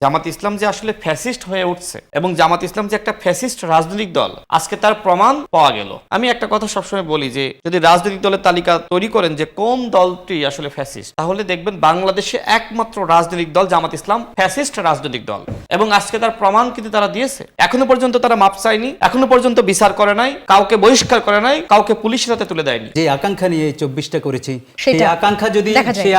জামাত ইসলাম যে আসলে ফ্যাসিস্ট হয়ে উঠছে এবং জামাত ইসলাম যে একটা ফ্যাসিস্ট রাজনৈতিক দল, আজকে তার প্রমাণ পাওয়া গেল। আমি একটা কথা সবসময় বলি যে যদি রাজনৈতিক দলের তালিকা তৈরি করেন যে কোন দলটি আসলে ফ্যাসিস্ট, তাহলে দেখবেন বাংলাদেশে একমাত্র রাজনৈতিক দল জামাত ইসলাম ফ্যাসিস্ট রাজনৈতিক দল, এবং আজকে তার প্রমাণ কিন্তু তারা দিয়েছে। এখনো পর্যন্ত তারা মাপ চায়নি, এখনো পর্যন্ত বিচার করে নাই, কাউকে বহিষ্কার করে নাই, কাউকে পুলিশের হাতে তুলে দেয়নি। যে আকাঙ্ক্ষা নিয়ে 24টা করেছি, সেই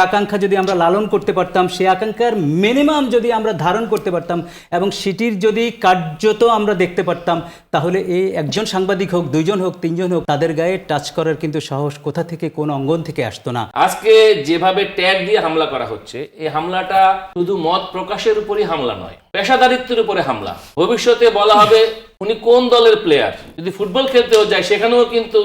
আকাঙ্ক্ষা যদি আমরা লালন করতে পারতাম, সেই আকাঙ্ক্ষার মিনিমাম যদি আমরা ধারণ করতে পারতাম এবং সেটির যদি কার্যত আমরা দেখতে পারতাম, তাহলে এই একজন সাংবাদিক হোক, দুইজন হোক, তিনজন হোক, তাদের গায়ে টাচ করার কিন্তু সাহস কোথা থেকে, কোন অঙ্গন থেকে আসতো না। আজকে যেভাবে ট্যাগ দিয়ে হামলা করা হচ্ছে, এই হামলাটা শুধু মত প্রকাশের উপরই হামলা নয়, পেশাদারিত্বের উপরে হামলা। ভবিষ্যতে বলা হবে উনি কোন দলের প্লেয়ার। যদি ফুটবল খেলতেও যায় সেখানেও কিন্তু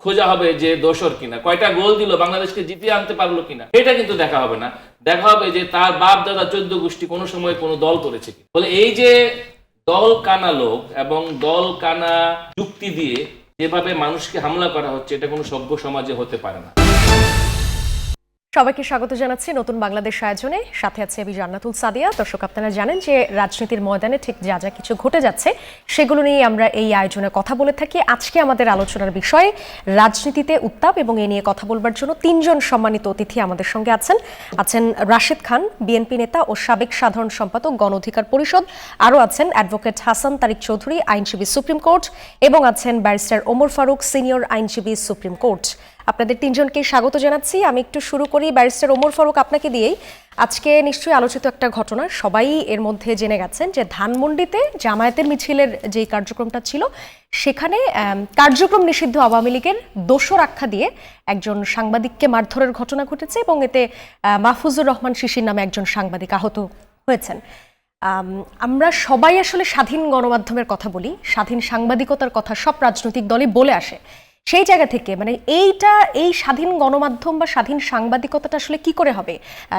খোঁজা হবে যে দোসর কিনা, কয়টা গোল দিল, বাংলাদেশকে জিতিয়ে আনতে পারলো কিনা, এটা কিন্তু দেখা হবে না। দেখা হবে যে তার বাপ দাদা 14 গোষ্ঠী কোনো সময় কোনো দল করেছে কি। বলে এই যে দল কানা লোক এবং দল কানা যুক্তি দিয়ে যেভাবে মানুষকে হামলা করা হচ্ছে, এটা কোনো সভ্য সমাজে হতে পারে না। সবাইকে স্বাগত জানাচ্ছি নতুন বাংলাদেশ আয়োজনে। সাথে আছে আমি জান্নাতুল সাদিয়া। দর্শক, আপনারা জানেন যে রাজনীতির ময়দানে ঠিক যা যা কিছু ঘটে যাচ্ছে সেগুলো নিয়ে আমরা এই আয়োজনে কথা বলে থাকি। আজকে আমাদের আলোচনার বিষয় রাজনীতিতে উত্তাপ, এবং এ নিয়ে কথা বলবার জন্য তিনজন সম্মানিত অতিথি আমাদের সঙ্গে আছেন রাশেদ খান, বিএনপি নেতা ও সাবেক সাধারণ সম্পাদক, গণ অধিকার পরিষদ। আরও আছেন অ্যাডভোকেট হাসান তারিক চৌধুরী, আইনজীবী, সুপ্রিম কোর্ট, এবং আছেন ব্যারিস্টার ওমর ফারুক, সিনিয়র আইনজীবী, সুপ্রিম কোর্ট। আপনাদের তিনজনকে স্বাগত জানাচ্ছি। আমি একটু শুরু করি ব্যারিস্টার ওমর ফারুক, আপনাকে দিয়েই। আজকে নিশ্চয়ই আলোচিত একটা ঘটনা, সবাই এর মধ্যে জেনে গেছেন যে ধানমন্ডিতে জামায়াতের মিছিলের যে কার্যক্রমটা ছিল, সেখানে কার্যক্রম নিষিদ্ধ আওয়ামী লীগের দোসর আখ্যা দিয়ে একজন সাংবাদিককে মারধরের ঘটনা ঘটেছে, এবং এতে মাহফুজুর রহমান শিশির নামে একজন সাংবাদিক আহত হয়েছেন। আমরা সবাই আসলে স্বাধীন গণমাধ্যমের কথা বলি, স্বাধীন সাংবাদিকতার কথা সব রাজনৈতিক দলই বলে আসে। সেই জায়গা থেকে মানে এই স্বাধীন গণমাধ্যম বা স্বাধীন সাংবাদিকতাটা আসলে কি করে হবে?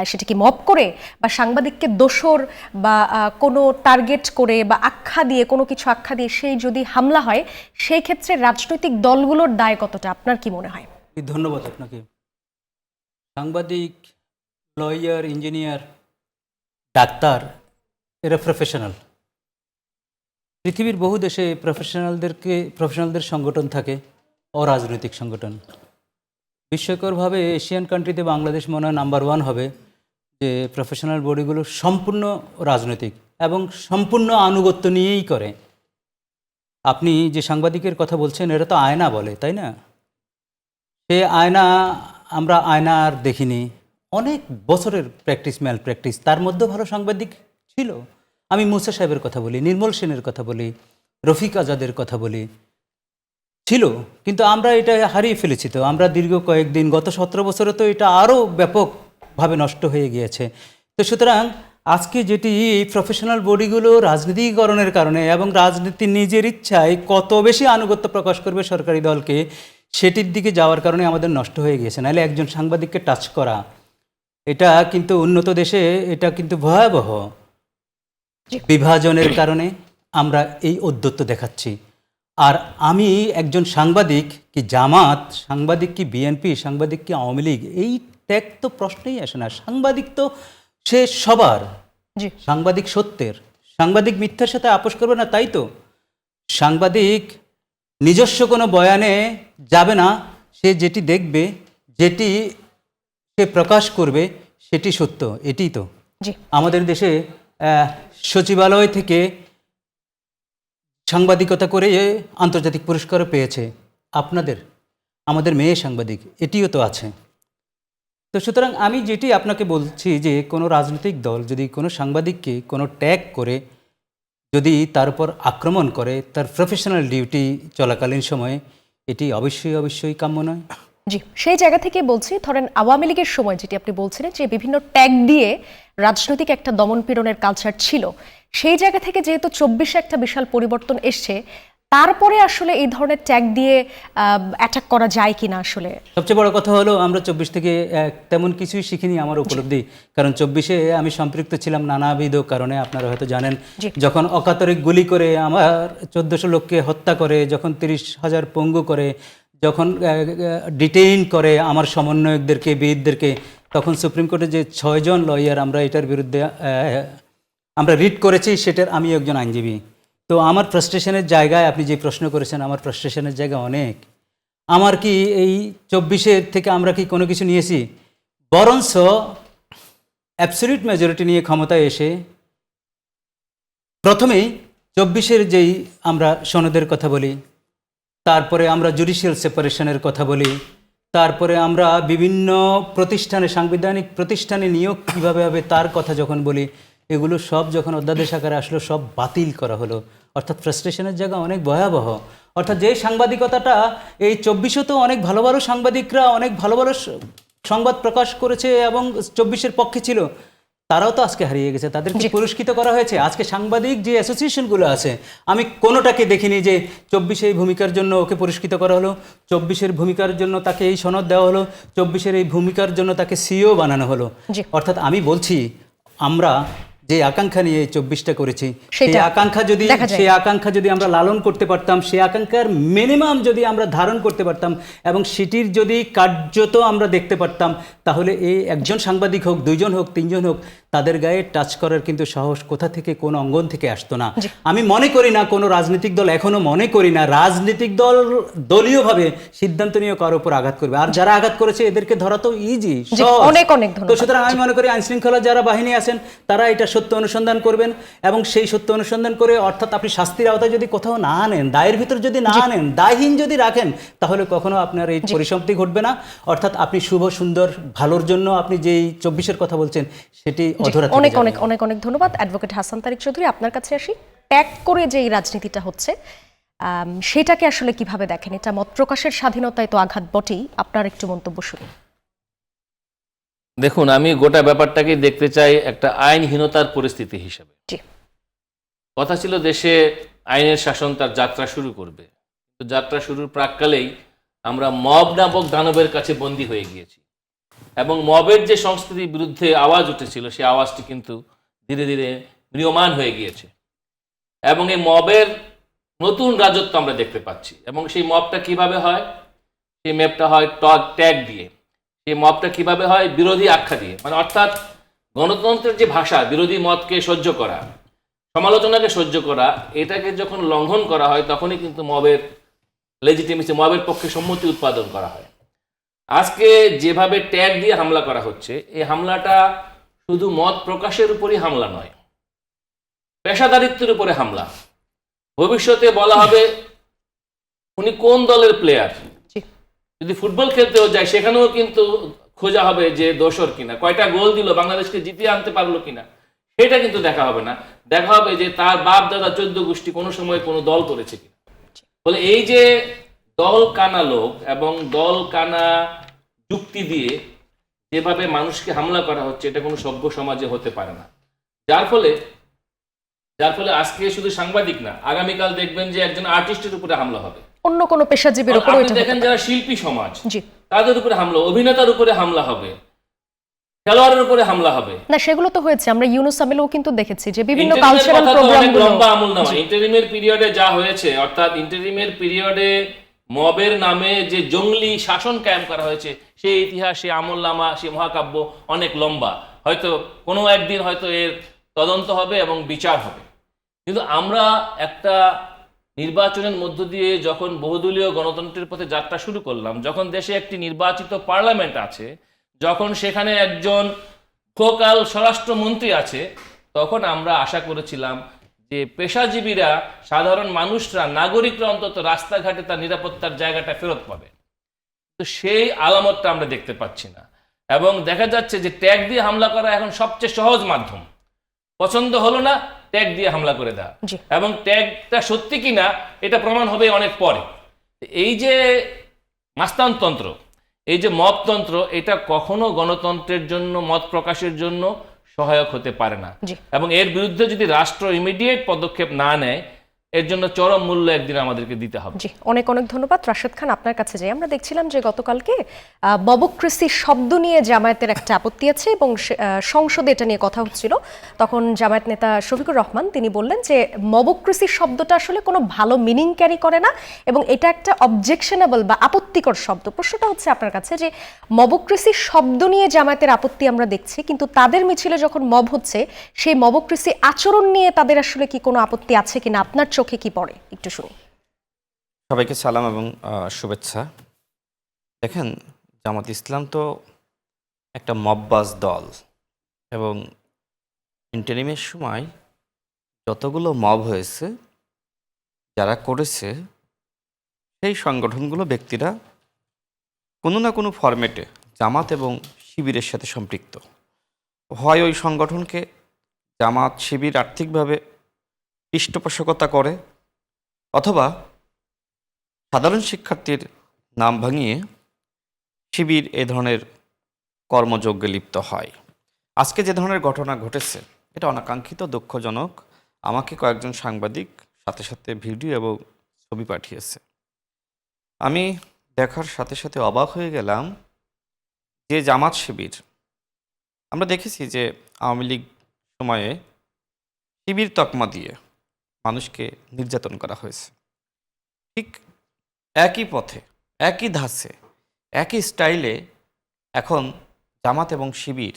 সেটা কি মব করে, বা সাংবাদিককে দোসর বা কোনো টার্গেট করে বা আখ্যা দিয়ে, কোনো কিছু আখ্যা দিয়ে সেই যদি হামলা হয়, সেই ক্ষেত্রে রাজনৈতিক দলগুলোর দায় কতটা, আপনার কি মনে হয়? ধন্যবাদ আপনাকে। সাংবাদিক, লয়ার, ইঞ্জিনিয়ার, ডাক্তার, এরা প্রফেশনাল। পৃথিবীর বহু দেশে প্রফেশনালদের সংগঠন থাকে, অরাজনৈতিক সংগঠন। বিস্ময়করভাবে এশিয়ান কান্ট্রিতে বাংলাদেশ মনে হয় নাম্বার 1 হবে, যে প্রফেশনাল বডিগুলো সম্পূর্ণ রাজনৈতিক এবং সম্পূর্ণ আনুগত্য নিয়েই করে। আপনি যে সাংবাদিকের কথা বলছেন, এরা তো আয়না বলে, তাই না? সে আয়না, আমরা আয়না আর দেখিনি। অনেক বছরের প্র্যাকটিস, তার মধ্যে ভালো সাংবাদিক ছিল। আমি মুসা সাহেবের কথা বলি, নির্মল সেনের কথা বলি, রফিক আজাদের কথা বলি, ছিল। কিন্তু আমরা এটা হারিয়ে ফেলেছি। তো আমরা দীর্ঘ কয়েকদিন, গত 17 বছরে তো এটা আরও ব্যাপকভাবে নষ্ট হয়ে গিয়েছে। তো সুতরাং আজকে যেটি এই প্রফেশনাল বডিগুলো রাজনীতিকরণের কারণে এবং রাজনীতির নিজের ইচ্ছায় কত বেশি আনুগত্য প্রকাশ করবে সরকারি দলকে, সেটির দিকে যাওয়ার কারণে আমাদের নষ্ট হয়ে গিয়েছে। নাহলে একজন সাংবাদিককে টাচ করা, এটা কিন্তু উন্নত দেশে এটা কিন্তু ভয়াবহ। বিভাজনের কারণে আমরা এই ঔদ্ধত্য দেখাচ্ছি। আর আমি একজন সাংবাদিক কি জামাত, সাংবাদিক কি বিএনপি, সাংবাদিক কি আওয়ামী লীগ, এই ট্যাগ তো প্রশ্নেই আসে না। সাংবাদিক তো সে সবার, সাংবাদিক সত্যের, সাংবাদিক মিথ্যার সাথে আপোষ করবে না। তাই তো সাংবাদিক নিজস্ব কোনো বয়ানে যাবে না, সে যেটি দেখবে, যেটি সে প্রকাশ করবে, সেটি সত্য। এটিই তো আমাদের দেশে সচিবালয় থেকে সাংবাদিকতা করে আন্তর্জাতিক পুরস্কারও পেয়েছে আমাদের মেয়ে সাংবাদিক, এটিও তো আছে। তো সুতরাং আমি যেটি আপনাকে বলছি, যে কোনো রাজনৈতিক দল যদি কোনো সাংবাদিককে কোনো ট্যাগ করে, যদি তার উপর আক্রমণ করে তার প্রফেশনাল ডিউটি চলাকালীন সময়ে, এটি অবশ্যই কাম্য নয়। জি, সেই জায়গা থেকে বলছি, ধরেন আওয়ামী লীগের সময় যেটি আপনি বলছিলেন যে বিভিন্ন ট্যাগ দিয়ে রাজনৈতিক একটা দমন পীড়নের কালচার ছিল, সেই জায়গা থেকে যেহেতু 24-এ একটা বিশাল পরিবর্তন এসছে, তারপরে আসলে এই ধরনের ট্যাগ দিয়ে অ্যাটাক করা যায় কিনা? আসলে সবচেয়ে বড় কথা হলো, আমরা 24 থেকে তেমন কিছুই শিখিনি, আমার উপলব্ধি। কারণ 24-এ আমি সম্পৃক্ত ছিলাম নানাবিধ কারণে, আপনারা হয়তো জানেন। যখন অকাতরে গুলি করে আমার 1400 লোককে হত্যা করে, যখন 30,000 পঙ্গু করে, যখন ডিটেইন করে আমার সমন্বয়কদেরকে, বীরদেরকে, তখন সুপ্রিম কোর্টে যে 6 জন লয়ার আমরা এটার বিরুদ্ধে আমরা রিড করেছি, সেটার আমি একজন আইনজীবী। তো আমার ফ্রাস্ট্রেশনের জায়গায়, আপনি যে প্রশ্ন করেছেন, আমার ফ্রাস্ট্রেশনের জায়গা অনেক। আমার কি এই 24-এর থেকে আমরা কি কোনো কিছু নিয়েছি? বরঞ্চ অ্যাবসলিউট মেজরিটি নিয়ে ক্ষমতায় এসে প্রথমেই 24-এর যেই আমরা সনদের কথা বলি, তারপরে আমরা জুডিশিয়াল সেপারেশনের কথা বলি, তারপরে আমরা বিভিন্ন প্রতিষ্ঠানে, সাংবিধানিক প্রতিষ্ঠানে নিয়োগ কীভাবে হবে তার কথা যখন বলি, এগুলো সব যখন অধ্যাদেশ আকারে আসলো সব বাতিল করা হলো। অর্থাৎ ফ্রাস্ট্রেশনের জায়গা অনেক ভয়াবহ। অর্থাৎ যে সাংবাদিকতাটা এই 24-এ তো অনেক ভালো ভালো সাংবাদিকরা অনেক ভালো ভালো সংবাদ প্রকাশ করেছে এবং 24-এর পক্ষে ছিল, তারাও তো আজকে হারিয়ে গেছে, তাদেরকে পুরস্কৃত করা হয়েছে। আজকে সাংবাদিক যে অ্যাসোসিয়েশনগুলো আছে, আমি কোনোটাকে দেখিনি যে 24-এ এই ভূমিকার জন্য ওকে পুরস্কৃত করা হলো, 24-এর ভূমিকার জন্য তাকে এই সনদ দেওয়া হলো, 24-এর এই ভূমিকার জন্য তাকে সিও বানানো হলো। অর্থাৎ আমি বলছি, আমরা যে আকাঙ্ক্ষা নিয়ে এই 24টা করেছি, সেই আকাঙ্ক্ষা যদি আমরা লালন করতে পারতাম, সেই আকাঙ্ক্ষার মিনিমাম যদি আমরা ধারণ করতে পারতাম এবং সেটির যদি কার্যত আমরা দেখতে পারতাম, তাহলে এই একজন সাংবাদিক হোক, 2জন হোক, 3জন হোক, তাদের গায়ে টাচ করার কিন্তু সাহস কোথা থেকে, কোন অঙ্গন থেকে আসতো না। আমি মনে করি না কোনো রাজনৈতিক দল, এখনো মনে করি না রাজনৈতিক দল দলীয়ভাবে সিদ্ধান্ত নিয়ে কারোর উপর আঘাত করবে। আর যারা আঘাত করেছে এদেরকে ধরা তো ইজি, অনেক অনেক তো সুতরাং আমি মনে করি আইনশৃঙ্খলা যারা বাহিনী আছেন তারা এটা সত্য অনুসন্ধান করবেন এবং সেই সত্য অনুসন্ধান করে, অর্থাৎ আপনি শাস্তির আওতায় যদি কোথাও না আনেন, দায়ের ভিতর যদি না আনেন, দায়হীন যদি রাখেন, তাহলে কখনো আপনার এই পরিসমাপ্তি ঘটবে না। অর্থাৎ আপনি শুভ সুন্দর ভালোর জন্য আপনি যেই 24-এর কথা বলছেন সেটি অধরা। অনেক অনেক অনেক অনেক ধন্যবাদ অ্যাডভোকেট হাসান তারিক চৌধুরী। আপনার কাছে আসি, ট্যাগ করে যে এই রাজনীতিটা হচ্ছে সেটাকে আসলে কিভাবে দেখেন? এটা মত প্রকাশের স্বাধীনতায় তো আঘাত বটেই, আপনার একটু মন্তব্য শুনি। দেখুন, আমি গোটা ব্যাপারটাকে দেখতে চাই একটা আইনহীনতার পরিস্থিতি হিসেবে। কথা ছিল দেশে আইনের শাসন তার যাত্রা শুরু করবে, তো যাত্রা শুরুর প্রাককালেই আমরা মব নামক দানবের কাছে বন্দী হয়ে গিয়েছি এবং মবের যে সংস্কৃতির বিরুদ্ধে আওয়াজ উঠেছিল সেই আওয়াজটি কিন্তু ধীরে ধীরে ম্রিয়মান হয়ে গিয়েছে এবং এই মবের নতুন রাজত্ব আমরা দেখতে পাচ্ছি। এবং সেই মবটা কিভাবে হয়? সেই ম্যাপটা হয় ট্যাগ দিয়ে। সেই মবটা কিভাবে হয়? বিরোধী আখ্যা দিয়ে। মানে অর্থাৎ গণতন্ত্রের যে ভাষা, বিরোধী মতকে সহ্য করা, সমালোচনাকে সহ্য করা, এটাকে যখন লঙ্ঘন করা হয় তখনই কিন্তু মবের লেজিটিমেসি, মবের পক্ষে সম্মতি উৎপাদন করা হয়। আজকে যেভাবে ট্যাগ দিয়ে হামলা করা হচ্ছে, এই হামলাটা শুধু মত প্রকাশের উপরই হামলা নয়, পেশাদারিত্বের উপরে হামলা। ভবিষ্যতে বলা হবে উনি কোন দলের প্লেয়ার। যদি ফুটবল খেলতেও যায় সেখানেও কিন্তু খোঁজা হবে যে দোষর কিনা, কয়টা গোল দিল, বাংলাদেশকে জিতিয়ে আনতে পারলো কিনা, সেটা কিন্তু দেখা হবে না। দেখা হবে যে তার বাপ দাদা 14 গোষ্ঠী কোনো সময় কোনো দল করেছে কিনা। বলে এই যে দল কানা লোক এবং দল কানা যুক্তি দিয়ে যেভাবে মানুষকে হামলা করা হচ্ছে, এটা কোনো সভ্য সমাজে হতে পারে না। যার ফলে আজকে শুধু সাংবাদিক না, আগামীকাল দেখবেন যে একজন আর্টিস্টের উপরে হামলা হবে, অন্য কোনো পেশাজীবীর উপরে। আপনি দেখেন যারা শিল্পী সমাজ, তাদের উপরে হামলা, অভিনেতার উপরে হামলা হবে, খেলোয়াড়ের উপরে হামলা হবে। না, সেগুলো তো হয়েছে, আমরা ইউনুস আমিলেও কিন্তু দেখেছি যে বিভিন্ন কালচারাল প্রোগ্রামগুলো লম্বা আমল নামা ইন্টারিমের পিরিয়ডে যা হয়েছে, অর্থাৎ ইন্টারিমের পিরিয়ডে মবের নামে যে জঙ্গলি শাসন কায়েম করা হয়েছে, সেই ইতিহাস, সেই আমল নামা, সেই মহাকাব্য অনেক লম্বা। হয়তো কোনো একদিন হয়তো এর তদন্ত হবে এবং বিচার হবে। কিন্তু আমরা একটা নির্বাচনের মধ্য দিয়ে যখন বহুদলীয় গণতন্ত্রের পথে যাত্রা শুরু করলাম, যখন দেশে একটি নির্বাচিত পার্লামেন্ট আছে, যখন সেখানে একজন ভোকাল স্বরাষ্ট্রমন্ত্রী আছে, তখন আমরা আশা করেছিলাম যে পেশাজীবীরা, সাধারণ মানুষরা, নাগরিকরা অন্তত রাস্তাঘাটে তার নিরাপত্তার জায়গাটা ফেরত পাবে। তো সেই আলামতটা আমরা দেখতে পাচ্ছি না এবং দেখা যাচ্ছে যে ট্যাগ দিয়ে হামলা করা এখন সবচেয়ে সহজ মাধ্যম। পছন্দ হলো না, ট্যাগ দিয়ে হামলা করে দেওয়া, এবং ট্যাগটা সত্যি কিনা এটা প্রমাণ হবে অনেক পরে। এই যে মাস্তানতন্ত্র, এই যে মততন্ত্র, এটা কখনো গণতন্ত্রের জন্য, মত প্রকাশের জন্য সহায়ক হতে পারে না। এবং এর বিরুদ্ধে যদি রাষ্ট্র ইমিডিয়েট পদক্ষেপ না নেয়, এর জন্য চরম মূল্য একদিন আমাদেরকে দিতে হবে। জি, অনেক অনেক ধন্যবাদ। রাশেদ খান, আপনার কাছে যাই। আমরা দেখছিলাম যে গতকালকে মবক্রেসি শব্দ নিয়ে জামায়াতের একটা আপত্তি আছে এবং সংসদে এটা নিয়ে কথা হচ্ছিল। তখন জামায়াত নেতা শফিকুর রহমান তিনি বললেন যে মবক্রেসি শব্দটা আসলে কোনো ভালো মিনিং ক্যারি করে না এবং এটা একটা অবজেকশনেবল বা আপত্তিকর শব্দ। প্রশ্নটা হচ্ছে আপনার কাছে যে মবক্রেসি শব্দ নিয়ে জামায়াতের আপত্তি আমরা দেখছি, কিন্তু তাদের মিছিলে যখন মব হচ্ছে সেই মবক্রেসি আচরণ নিয়ে তাদের আসলে কি কোনো আপত্তি আছে কিনা, আপনার চোখে কি পড়ে একটু শুনি। সবাইকে সালাম এবং শুভেচ্ছা। দেখেন, জামাত ইসলাম তো একটা মববাজ দল এবং ইন্টারিমের সময় যতগুলো মব হয়েছে যারা করেছে সেই সংগঠনগুলো ব্যক্তিরা কোনো না কোনো ফরম্যাটে জামাত এবং শিবিরের সাথে সম্পৃক্ত হয়। ওই সংগঠনকে জামাত শিবির আর্থিকভাবে পৃষ্ঠপোষকতা করে অথবা সাধারণ শিক্ষার্থীর নাম ভাঙিয়ে শিবির এ ধরনের কর্মযজ্ঞে লিপ্ত হয়। আজকে যে ধরনের ঘটনা ঘটেছে এটা অনাকাঙ্ক্ষিত, দুঃখজনক। আমাকে কয়েকজন সাংবাদিক সাথে সাথে ভিডিও এবং ছবি পাঠিয়েছে। আমি দেখার সাথে সাথে অবাক হয়ে গেলাম যে জামাত শিবির, আমরা দেখেছি যে আওয়ামী লীগ সময়ে শিবির তকমা দিয়ে মানুষকে নির্যাতন করা হয়েছে। ঠিক একই পথে, একই ধাঁচে, একই স্টাইলে এখন জামাত এবং শিবির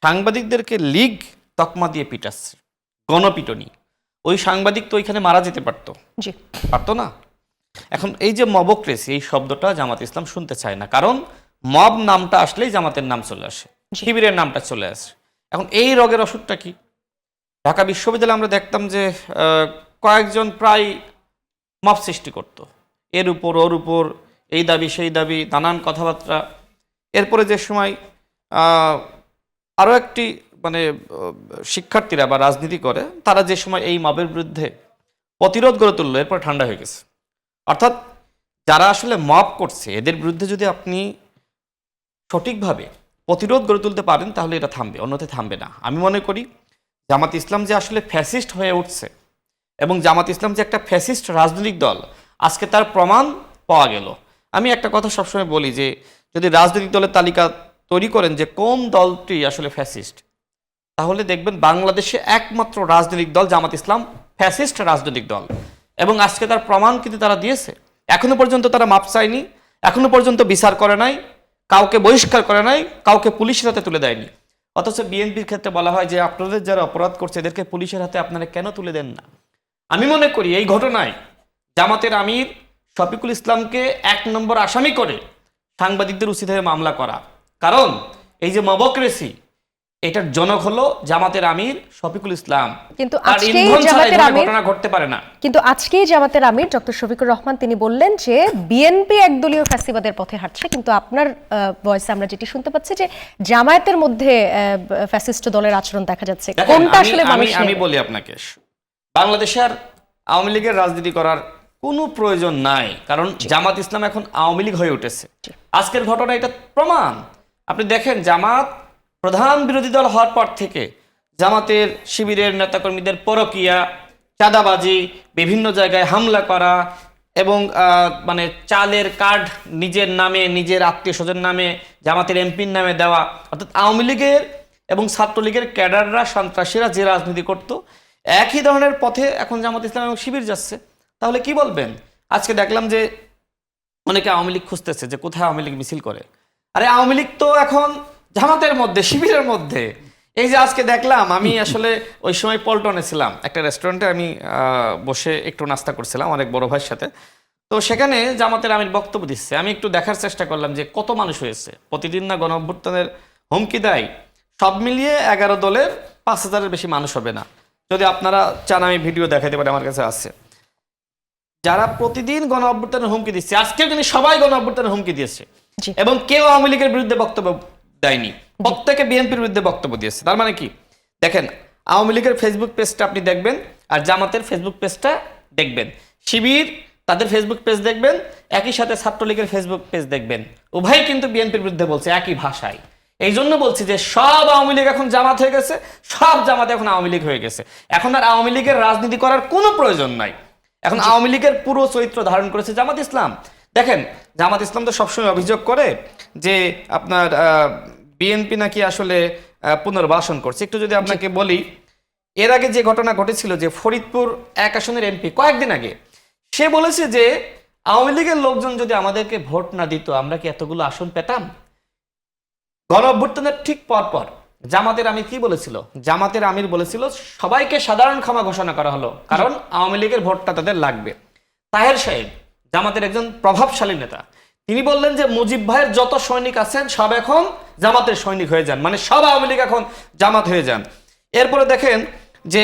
সাংবাদিকদেরকে লীগ তকমা দিয়ে পিটাচ্ছে, গণপিটনি। ওই সাংবাদিক তো ওইখানে মারা যেতে পারতো, জি, পারতো না। এখন এই যে মবক্রেসি, এই শব্দটা জামাত ইসলাম শুনতে চায় না, কারণ মব নামটা আসলেই জামাতের নাম চলে আসে, শিবিরের নামটা চলে আসে। এখন এই রোগের ওষুধটা কি? ঢাকা বিশ্ববিদ্যালয়ে আমরা দেখতাম যে কয়েকজন প্রায় মব সৃষ্টি করত, এর উপর ওর উপর, এই দাবি সেই দাবি, নানান কথাবার্তা। এরপরে যে সময় আরও একটি শিক্ষার্থীরা বা রাজনীতি করে, তারা যে সময় এই মবের বিরুদ্ধে প্রতিরোধ গড়ে তুললো, এরপর ঠান্ডা হয়ে গেছে। অর্থাৎ যারা আসলে মব করছে এদের বিরুদ্ধে যদি আপনি সঠিকভাবে প্রতিরোধ গড়ে তুলতে পারেন তাহলে এটা থামবে, অন্যথায় থামবে না। আমি মনে করি জামাত ইসলাম যে আসলে ফ্যাসিস্ট হয়ে উঠছে এবং জামাত ইসলাম যে একটা ফ্যাসিস্ট রাজনৈতিক দল, আজকে তার প্রমাণ পাওয়া গেল। আমি একটা কথা সবসময় বলি যে যদি রাজনৈতিক দলের তালিকা তৈরি করেন যে কোন দলটি আসলে ফ্যাসিস্ট, তাহলে দেখবেন বাংলাদেশে একমাত্র রাজনৈতিক দল জামাত ইসলাম ফ্যাসিস্ট রাজনৈতিক দল, এবং আজকে তার প্রমাণ কিন্তু তারা দিয়েছে। এখনো পর্যন্ত তারা মাপ চায়নি, এখনো পর্যন্ত বিচার করে নাই, কাউকে বহিষ্কার করে নাই, কাউকে পুলিশের হাতে তুলে দেয়নি। অথচ বিএনপির ক্ষেত্রে বলা হয় যে আপনাদের যারা অপরাধ করছে এদেরকে পুলিশের হাতে আপনারা কেন তুলে দেন না? আমি মনে করি এই ঘটনায় জামাতের আমির শফিকুল ইসলামকে ১ নম্বর আসামি করে সাংবাদিকদের উচিত হয়ে মামলা করা, কারণ এই যে মবক্রেসি এটার জনক হলো জামাতের আমির শফিকুল ইসলাম। কিন্তু তার আজকেই ইন্ধন ছাড়া এই জামাতের ধরনের আমির ঘটনা ঘটতে পারে না। কিন্তু আজকেই জামাতের আমির ডক্টর শফিকুর রহমান তিনি বললেন যে বিএনপি একদলীয় ফ্যাসিবাদের পথে হাঁটছে, কিন্তু আপনার ভয়েসে আমরা যেটি শুনতে পাচ্ছি যে জামায়াতের মধ্যে ফ্যাসিস্ট দলের আচরণ দেখা যাচ্ছে। কোনটা আসলে মানুষ? আমি বলি আপনাকে, বাংলাদেশে আর আওয়ামী লীগের রাজনীতি করার কোনো প্রয়োজন নাই, কারণ জামাত ইসলাম এখন আওয়ামী লীগ হয়ে উঠেছে। আজকের ঘটনা এটা প্রমাণ। আপনি দেখেন, জামাত প্রধান বিরোধী দল হওয়ার পর থেকে জামাতের শিবিরের নেতাকর্মীদের পরকিয়া, চাঁদাবাজি, বিভিন্ন জায়গায় হামলা করা এবং চালের কার্ড নিজের নামে, নিজের আত্মীয় স্বজন নামে, জামাতের এমপির নামে দেওয়া, অর্থাৎ আওয়ামী লীগের এবং ছাত্রলীগের ক্যাডাররা, সন্ত্রাসীরা যে রাজনীতি করত, একই ধরনের পথে এখন জামাত ইসলাম এবং শিবির যাচ্ছে। তাহলে কি বলবেন? আজকে দেখলাম যে অনেকে আওয়ামী লীগ খুঁজতেছে যে কোথায় আওয়ামী লীগ মিছিল করে। আরে আওয়ামী লীগ তো এখন জামাতের মধ্যে, শিবিরের মধ্যে। এই যে আজকে দেখলাম, আমি আসলে ওই সময় পল্টনে ছিলাম, একটা রেস্টুরেন্টে আমি বসে একটু নাস্তা করছিলাম অনেক বড় ভাইয়ের সাথে। তো সেখানে জামাতের আমির বক্তব্য দিচ্ছে, আমি একটু দেখার চেষ্টা করলাম যে কত মানুষ হয়েছে। প্রতিদিন না গণ অভ্যুত্থানের হুমকি দেয়, সব মিলিয়ে 11 দলের 5,000-এর বেশি মানুষ হবে না। যদি আপনারা চান আমি ভিডিও দেখাতে পারি, আমার কাছে আছে। যারা প্রতিদিন গণ অভ্যুত্থানের হুমকি দিচ্ছে, আজকে কিন্তু সবাই গণ অভ্যুত্থানের হুমকি দিয়েছে এবং কেউ আওয়ামী লীগের বিরুদ্ধে বক্তব্য দেয়নি, প্রত্যেকে বিএনপির বিরুদ্ধে বক্তব্য দিয়েছে। তার মানে কি? দেখেন, আওয়ামী লীগের ফেসবুক পেজটা আপনি দেখবেন আর জামাতের ফেসবুক পেজটা দেখবেন, শিবির তাদের ফেসবুক পেজ দেখবেন, একই সাথে ছাত্রলীগের ফেসবুক পেজ দেখবেন, উভয় কিন্তু বিএনপির বিরুদ্ধে বলছে একই ভাষায়। এই জন্য বলছি যে সব আওয়ামী লীগ এখন জামাত হয়ে গেছে, সব জামাত এখন আওয়ামী লীগ হয়ে গেছে। এখন আর আওয়ামী লীগের রাজনীতি করার কোনো প্রয়োজন নাই। এখন আওয়ামী লীগের পুরো চরিত্র ধারণ করেছে জামাত ইসলাম। দেখেন, জামাত ইসলাম তো সবসময় অভিযোগ করে যে আপনার বিএনপি নাকি আসলে পুনর্বাসন করছে। একটু যদি আপনাকে বলি, এর আগে যে ঘটনা ঘটেছিল যে ফরিদপুর 1 আসনের এমপি কয়েকদিন আগে সে বলেছে যে আওয়ামী লীগের লোকজন যদি আমাদেরকে ভোট না দিত আমরা কি এতগুলো আসন পেতাম। গণ অভ্যুত্থানের ঠিক পরপর জামাতের আমির কি বলেছিল? জামাতের আমির বলেছিল সবাইকে সাধারণ ক্ষমা ঘোষণা করা হলো, কারণ আওয়ামী লীগের ভোটটা তাদের লাগবে। তাহের সাহেব জামাতের একজন প্রভাবশালী নেতা, তিনি বললেন যে মুজিব ভাইয়ের যত সৈনিক আছেন সব এখন জামাতের সৈনিক হয়ে যান, মানে সব আওয়ামী লীগ এখন জামাত হয়ে যান। এরপরে দেখেন যে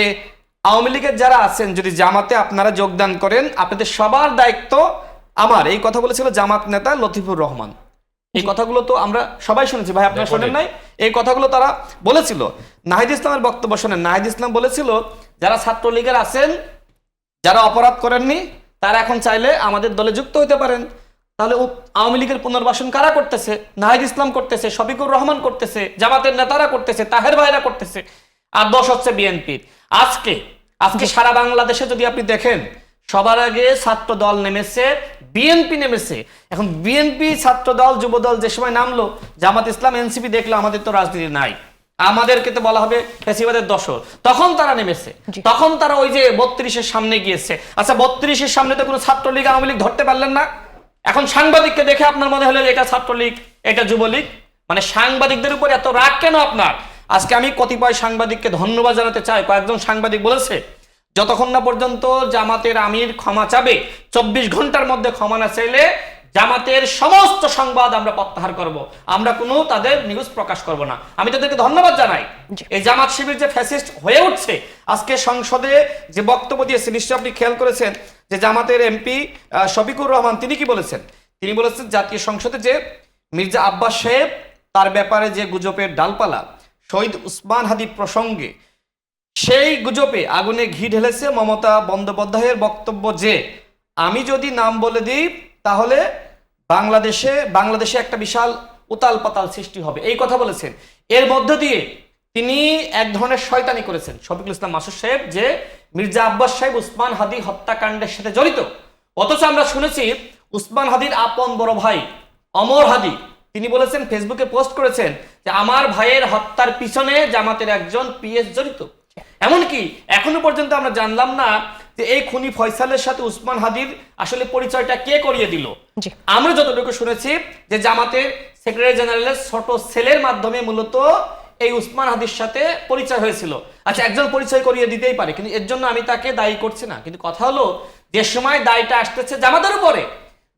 আওয়ামী লীগের যারা আছেন যদি জামাতে আপনারা যোগদান করেন আপনাদের সবার দায়িত্ব আমার, এই কথা বলেছিল জামাত নেতা লতিফুর রহমান। এই কথাগুলো তো আমরা সবাই শুনেছি, ভাই আপনারা শোনেন নাই? এই কথাগুলো তারা বলেছিল। নাহিদ ইসলামের বক্তব্য শোনেন, নাহিদ ইসলাম বলেছিল যারা ছাত্রলীগের আছেন, যারা অপরাধ করেননি তারা এখন চাইলে আমাদের দলে যুক্ত হইতে পারেন। তাহলে আওয়ামী লীগের পুনর্বাসন কারা করতেছে? নাহিদ ইসলাম করতেছে, শফিকুর রহমান করতেছে, জামাতের নেতারা করতেছে, তাহের ভাইরা করতেছে, আর দোষ হচ্ছে বিএনপির। আজকে সারা বাংলাদেশে যদি আপনি দেখেন সবার আগে ছাত্র দল নেমেছে, বিএনপি নেমেছে। এখন বিএনপি, ছাত্র দল, যুব দল যে সময় নামলো, জামাত ইসলাম, এনসিপি দেখলো আমাদের তো রাজনীতি নাই, আমাদেরকে তো বলা হবে ফ্যাসিবাদের দশর, তখন তারা নেমেছে, তখন তারা ওই যে 32-এর সামনে গিয়েছে। আচ্ছা 32-এর সামনে তো কোনো ছাত্রলীগ আওয়ামী লীগ ধরতে পারলেন না। এখন সাংবাদিককে দেখে আপনার মনে হলো যে এটা ছাত্রলীগ, এটা যুবলীগ, মানে সাংবাদিকদের উপর এত রাগ কেন আপনার? আজকে আমি কতিপয় সাংবাদিককে ধন্যবাদ জানাতে চাই। কয়েকজন সাংবাদিক বলেছে যতক্ষণ না পর্যন্ত জামাতের আমির ক্ষমা চাবে, 24 ঘন্টার মধ্যে ক্ষমা না চাইলে জামাতের সমস্ত সংবাদ আমরা প্রত্যাহার করব, আমরা কোনো তাদের নিউজ প্রকাশ করব না। আমি তাদেরকে ধন্যবাদ জানাই। এই জামাত শিবির যে ফ্যাসিস্ট হয়ে উঠছে, আজকে সংসদে যে বক্তব্য দিয়েছে নিশ্চয়ই আপনি খেয়াল করেছেন যে জামাতের এমপি শফিকুর রহমান তিনি কি বলেছেন? তিনি বলেছেন জাতীয় সংসদে যে মির্জা আব্বাস সাহেব তার ব্যাপারে যে গুজবের ডালপালা শহীদ উসমান হাদি প্রসঙ্গে, সেই গুজবে আগুনে ঘি ঢেলেছে মমতা বন্দ্যোপাধ্যায়ের বক্তব্য যে আমি যদি নাম বলে দিই তাহলে বাংলাদেশে একটা বিশাল উতাল পাতাল সৃষ্টি হবে, এই কথা বলেছেন। এর মধ্য দিয়ে তিনি এক ধরনের শয়তানি করেছেন শফিকুল ইসলাম মাসুদ সাহেব যে মির্জা আব্বাস সাহেব উসমান হাদি হত্যাকাণ্ডের সাথে জড়িত। অথচ আমরা শুনেছি উসমান হাদির আপন বড় ভাই অমর হাদি তিনি বলেছেন, ফেসবুকে পোস্ট করেছেন যে আমার ভাইয়ের হত্যার পিছনে জামাতের একজন পিএস জড়িত। এমনকি এখনো পর্যন্ত আমরা জানলাম না যে এই খুনি ফয়সালের সাথে উসমান হাদির আসলে পরিচয়টা কে করিয়ে দিল। আমরা যতটুকু শুনেছি যে জামাতের সেক্রেটারি জেনারেলের ছোট সেলের মাধ্যমে মূলত এই উসমান হাদির সাথে পরিচয় হয়েছিল। আচ্ছা একজন পরিচয় করিয়ে দিতেই পারে, কিন্তু এর জন্য আমি তাকে দায়ী করছি না। কিন্তু কথা হলো যে সময় দায়টা আসতেছে জামাতের উপরে,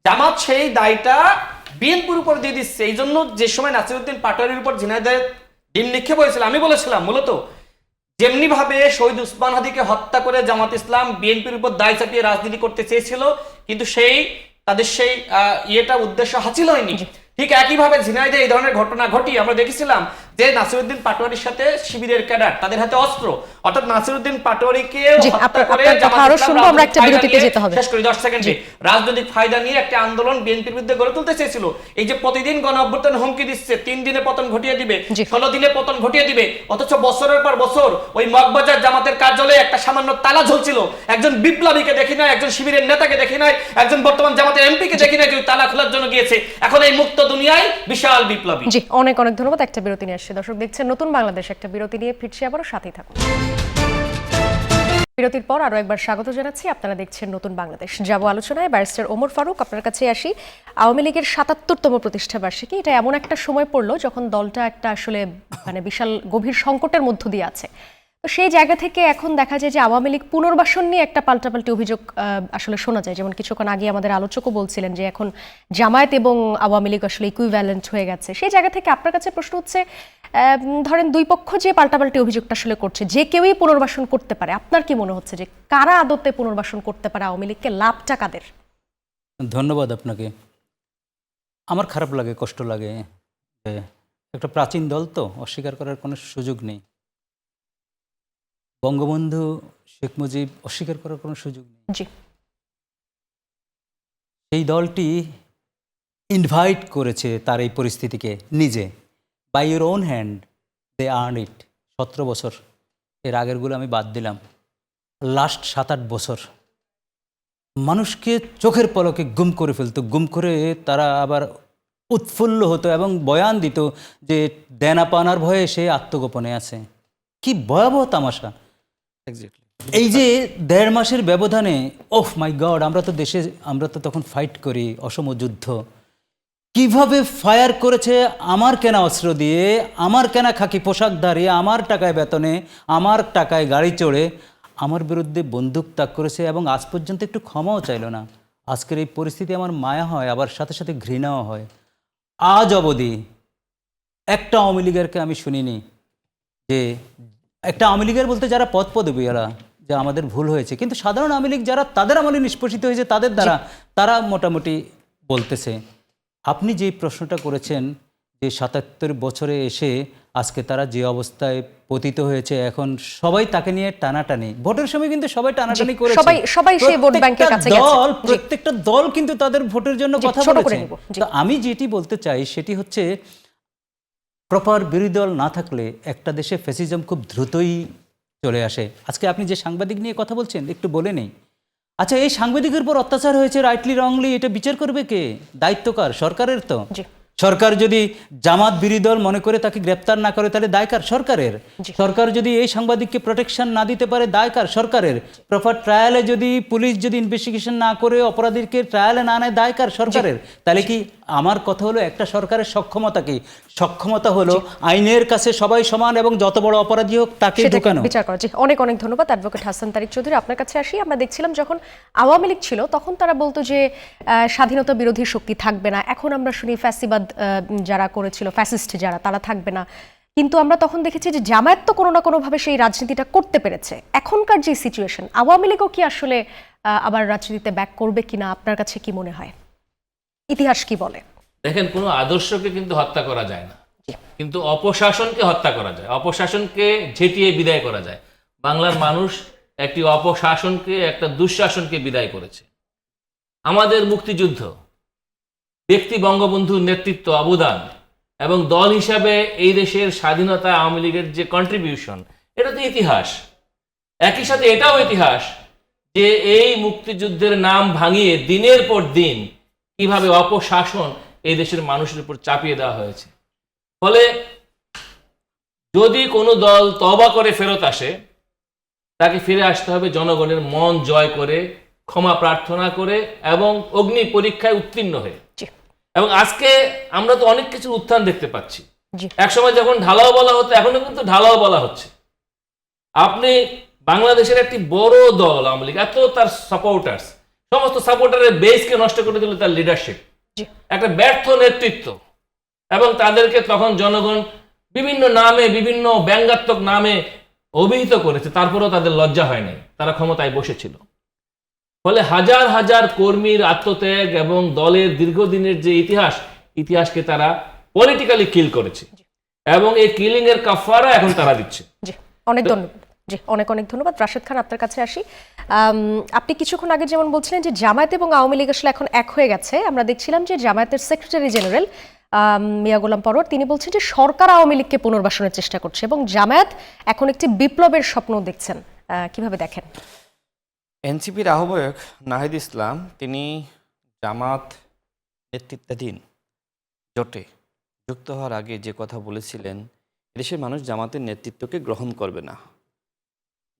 জামাত সেই দায়টা বিএনপির উপর দিয়ে দিচ্ছে। এই জন্য যে সময় নাসিরউদ্দিন পাটোয়ারির উপর ঝিনাইদহের ডিম নিক্ষেপ হয়েছিল, আমি বলেছিলাম মূলত যেমনি ভাবে শহীদ উসমান হাদিকে হত্যা করে জামাত ইসলাম বিএনপির উপর দায় চাপিয়ে রাজনীতি করতে চেয়েছিল, কিন্তু তাদের সেই উদ্দেশ্য হাসিল হয়নি। ঠিক একইভাবে ঝিনাইদহে এই ধরনের ঘটনা ঘটিয়ে আমরা দেখেছিলাম যে নাসিরউদ্দিন পাটোয়ারির সাথে শিবিরের ক্যাডার, তাদের হাতে অস্ত্র, অর্থাৎ নাসিরউদ্দিন পাটোয়ারিকে হত্যা করে শেষ করি 10 সেকেন্ডে রাজনৈতিক ফায়দা নিয়ে একটা আন্দোলন বিএনপির বিরুদ্ধে গড়ে তুলতে চেয়েছিল। এই যে প্রতিদিন গণ অভ্যুত্থান হুমকি দিচ্ছে 3 দিনে পতন ঘটিয়ে দিবে, 16 দিনে পতন ঘটিয়ে দিবে, অথচ বছরের পর বছর ওই মগবাজার জামাতের কার্যালয়ে একটা সামান্য তালা ঝুলছিল। একজন বিপ্লবীকে দেখি নাই, একজন শিবিরের নেতাকে দেখি নাই, একজন বর্তমান জামাতের এমপিকে দেখি নাই যে তালা খোলার জন্য গিয়েছে। এখন এই মুক্ত দুনিয়ায় বিশাল বিপ্লবী। জি, অনেক অনেক ধন্যবাদ। একটা বিরতি নিয়ে আসছে দর্শক, দেখছেন নতুন বাংলাদেশ। একটা বিরতি নিয়ে ফিরছি, আবারও সাথেই থাকুন। বিরতির পর আরো একবার স্বাগত জানাচ্ছি, আপনারা দেখছেন নতুন বাংলাদেশ। যাব আলোচনায়। ব্যারিস্টার ওমর ফারুক, আপনার কাছে আসি। আওয়ামী লীগের ৭৭তম প্রতিষ্ঠা বার্ষিকী, এটা এমন একটা সময় পড়লো যখন দলটা একটা আসলে মানে বিশাল গভীর সংকটের মধ্য দিয়ে আছে। তো সেই জায়গা থেকে এখন দেখা যায় যে আওয়ামী লীগ পুনর্বাসন নিয়ে একটা পাল্টাপাল্টি অভিযোগ আসলে শোনা যায়। যেমন কিছুক্ষণ আগে আমাদের আলোচকও বলছিলেন যে এখন জামায়াত এবং আওয়ামী লীগ আসলে ইকুইভ্যালেন্ট হয়ে গেছে। সেই জায়গা থেকে আপনার কাছে প্রশ্ন হচ্ছে, ধরেন দুই পক্ষ যে পাল্টাপাল্টি অভিযোগটা আসলে করছে, যে কেউই পুনর্বাসন করতে পারে, আপনার কি মনে হচ্ছে যে কারা আদতে পুনর্বাসন করতে পারে আওয়ামী লীগকে, লাভটা কাদের? ধন্যবাদ আপনাকে। আমার খারাপ লাগে, কষ্ট লাগে, একটা প্রাচীন দল তো অস্বীকার করার কোনো সুযোগ নেই। বঙ্গবন্ধু শেখ মুজিব অস্বীকার করার কোনো সুযোগ নেই। জি, সেই দলটি ইনভাইট করেছে তার এই পরিস্থিতিকে নিজে, by your own hand they earn it. 17 বছর, এর আগেরগুলো আমি বাদ দিলাম, লাস্ট 7-8 বছর মানুষকে চোখের পলকে গুম করে ফেলতো, গুম করে তারা আবার উৎফুল্ল হতো এবং বয়ান দিত যে দেনা পানার ভয়ে সে আত্মগোপনে আছে। কি ভয়াবহ তামাশা! এক্স্যাক্টলি। এই যে 1.5 মাসের ব্যবধানে, ওহ মাই গড, আমরা তো তখন ফাইট করি, অসম যুদ্ধ, কিভাবে ফায়ার করেছে আমার কেনা অস্ত্র দিয়ে, আমার কেনা খাকি পোশাক দাঁড়িয়ে, আমার টাকায় বেতনে, আমার টাকায় গাড়ি চড়ে আমার বিরুদ্ধে বন্দুক তাক করেছে এবং আজ পর্যন্ত একটু ক্ষমাও চাইলো না। আজকের এই পরিস্থিতি আমার মায়া হয়, আবার সাথে সাথে ঘৃণাও হয়। আজ অবধি একটা আওয়ামী লীগেরকে আমি শুনিনি যে, একটা আওয়ামী লীগের বলতে যারা পদপদবীরা, যে আমাদের ভুল হয়েছে, কিন্তু সাধারণ আওয়ামী লীগ যারা তাদের আমলে নিষ্পেষিত হয়েছে তাদের দ্বারা, তারা মোটামুটি বলতেছে। আপনি যে প্রশ্নটা করেছেন যে 77 বছরে এসে আজকে তারা যে অবস্থায় পতিত হয়েছে, এখন সবাই তাকে নিয়ে টানাটানি, ভোটের সময় কিন্তু সবাই টানাটানি করেছে, সবাই সেই ভোট ব্যাংকের কাছে গেছে। প্রত্যেকটা দল কিন্তু তাদের ভোটের জন্য কথা ছোট করে বলেছে। নিব। জি। তো আমি যেটি বলতে চাই সেটি হচ্ছে, প্রপার বিরোধী দল না থাকলে একটা দেশে ফ্যাসিজম খুব দ্রুতই চলে আসে। আজকে আপনি যে সাংবাদিক নিয়ে কথা বলছেন, একটু বলে নেই। আচ্ছা, এই সাংবাদিকের উপর অত্যাচার হয়েছে, রাইটলি রংলি, এটা বিচার করবে কে? দায়িত্ব কার? সরকারের তো। জি। সরকার যদি জামাত বিরোধী দল মনে করে তাকে গ্রেপ্তার না করে, তাহলে দায় কার? সরকারের। সরকার যদি এই সাংবাদিককে প্রোটেকশন না দিতে পারে, দায় কার? সরকারের। প্রপার ট্রায়ালে যদি পুলিশ যদি ইনভেস্টিগেশন না করে অপরাধীকে ট্রায়ালে না নেয়, দায় কার? সরকারের। তাহলে কি আমার কথা হলো, একটা সরকারের সক্ষমতা কি? সক্ষমতা হলো আইনের কাছে সবাই সমান এবং যত বড় অপরাধী হোক তাকে ঢোকানো, বিচার করা। জি, অনেক অনেক ধন্যবাদ অ্যাডভোকেট হাসান তারিক চৌধুরী। আপনার কাছে আসি। আমরা দেখছিলাম যখন আওয়ামী লীগ ছিল তখন তারা বলতো যে স্বাধীনতা বিরোধী শক্তি থাকবে না। এখন আমরা শুনি ফ্যাসিবাদ যারা করেছিল, ফ্যাসিস্ট যারা, তারা থাকবে না। কিন্তু আমরা তখন দেখেছি যে জামায়াত তো কোনো না কোনোভাবে সেই রাজনীতিটা করতে পেরেছে। এখনকার যে সিচুয়েশন, আওয়ামী লীগও কি আসলে আবার রাজনীতিতে ব্যাক করবে কিনা, আপনার কাছে কি মনে হয়? ইতিহাস কি বলে? দেখেন, কোনো আদর্শকে কিন্তু হত্যা করা যায় না, কিন্তু অপশাসনকে হত্যা করা যায়, অপশাসনকে ঝেঁটিয়ে বিদায় করা যায়। বাংলার মানুষ একটি অপশাসনকে, একটা দুঃশাসনকে বিদায় করেছে। আমাদের মুক্তিযুদ্ধ, ব্যক্তি বঙ্গবন্ধুর নেতৃত্ব, অবদান এবং দল হিসাবে এই দেশের স্বাধীনতা আওয়ামী লীগের যে কন্ট্রিবিউশন, এটা তো ইতিহাস। একই সাথে এটাও ইতিহাস যে এই মুক্তিযুদ্ধের নাম ভাঙিয়ে দিনের পর দিন কিভাবে অপশাসন এই দেশের মানুষের উপর চাপিয়ে দেওয়া হয়েছে। ফলে যদি কোনো দল তওবা করে ফেরত আসে, তাকে ফিরে আসতে হবে জনগণের মন জয় করে, ক্ষমা প্রার্থনা করে এবং অগ্নি পরীক্ষায় উত্তীর্ণ হয়ে। এবং আজকে আমরা তো অনেক কিছু উত্থান দেখতে পাচ্ছি। একসময় যখন ঢালাও বলা হতো, এখনো কিন্তু ঢালাও বলা হচ্ছে। আপনি বাংলাদেশের একটি বড় দল আওয়ামী লীগ, এত তার সাপোর্টার্স, সমস্ত সাপোর্টারের বেসকে নষ্ট করে দিল তার লিডারশিপ, একটা ব্যর্থ নেতৃত্ব। এবং তাদেরকে তখন জনগণ বিভিন্ন নামে, বিভিন্ন ব্যঙ্গাত্মক নামে অভিহিত করেছে, তারপরেও তাদের লজ্জা হয় নাই, তারা ক্ষমতায় বসেছিল। ফলে হাজার হাজার কর্মীর আত্মত্যাগ এবং দলের দীর্ঘদিনের যে ইতিহাসকে তারা পলিটিক্যালি কিল করেছে এবং এই কিলিং এর কাফারা এখন তারা দিচ্ছে। জি, অনেক ধন্যবাদ। জি, অনেক অনেক ধন্যবাদ। রাশেদ খান, আপনার কাছে আসি। আপনি কিছুক্ষণ আগে যেমন বলছিলেন যে জামায়াত এবং আওয়ামী লীগ আসলে এখন এক হয়ে গেছে। আমরা দেখছিলাম যে জামায়াতের সেক্রেটারি জেনারেল মিয়া গোলাম পরোয়ার, তিনি বলছেন যে সরকার আওয়ামী লীগকে পুনর্বাসনের চেষ্টা করছে এবং জামায়াত এখন একটি বিপ্লবের স্বপ্ন দেখছেন। কিভাবে দেখেন? এনসিপির আহ্বায়ক নাহিদ ইসলাম, তিনি জামাত নেতৃত্বাধীন জোটে যুক্ত হওয়ার আগে যে কথা বলেছিলেন, দেশের মানুষ জামাতের নেতৃত্বকে গ্রহণ করবে না।